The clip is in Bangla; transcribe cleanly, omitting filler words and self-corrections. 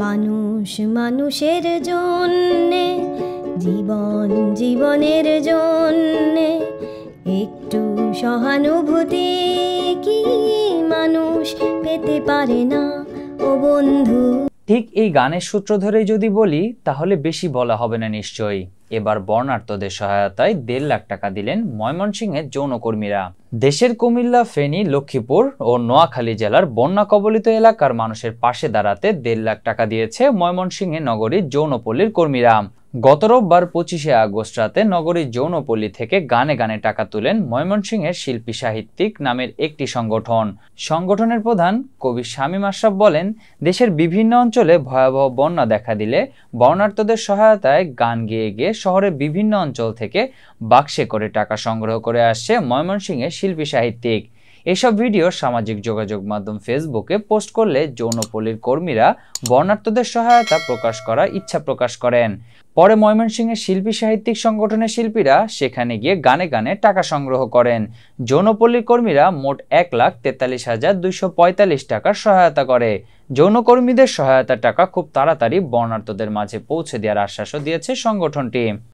মানুষ মানুষের জন্যে, জীবন জীবনের জন্যে একটু সহানুভূতি কি মানুষ পেতে পারে না ও বন্ধু? ঠিক এই গানের সূত্র ধরেই যদি বলি তাহলে বেশি বলা হবে না নিশ্চয়ই। এবার বর্ণাঢ্যদের সহায়তায় 1.5 লাখ টাকা দিলেন ময়মনসিংহের যৌনকর্মীরা। দেশের কুমিল্লা, ফেনী, লক্ষ্মীপুর ও নোয়াখালী জেলার বন্যা কবলিত এলাকার মানুষের পাশে দাঁড়াতে 1.5 লাখ টাকা দিয়েছে ময়মনসিংহে নগরীর যৌনপল্লীর কর্মীরা। গত রোববার 25শে আগস্ট রাতে নগরীর যৌনপল্লী থেকে গানে গানে টাকা তুলেন ময়মনসিংহের শিল্পী সাহিত্যিক নামের একটি সংগঠন। সংগঠনের প্রধান কবি শামীম আশরাফ বলেন, দেশের বিভিন্ন অঞ্চলে ভয়াবহ বন্যা দেখা দিলে বর্ণাঢ্যদের সহায়তায় গান গেয়ে গিয়ে শহরের বিভিন্ন অঞ্চল থেকে বাক্সে করে টাকা সংগ্রহ করে আসছে ময়মনসিংহের শিল্পী সাহিত্যিক। এসব ভিডিও সামাজিক যোগাযোগ মাধ্যম ফেসবুকে পোস্ট করলে যৌনপল্লীর কর্মীরা বর্ণাঢ্যদের সহায়তা প্রকাশ করার ইচ্ছা প্রকাশ করেন। পরে ময়মনসিংহের শিল্পী সাহিত্যিক সংগঠনের শিল্পীরা সেখানে গিয়ে গানে গানে টাকা সংগ্রহ করেন। যৌনপল্লীর কর্মীরা মোট 1,43,245 টাকার সহায়তা করে। যৌনকর্মীদের সহায়তার টাকা খুব তাড়াতাড়ি বর্ণাঢ্যদের মাঝে পৌঁছে দেওয়ার আশ্বাসও দিয়েছে সংগঠনটি।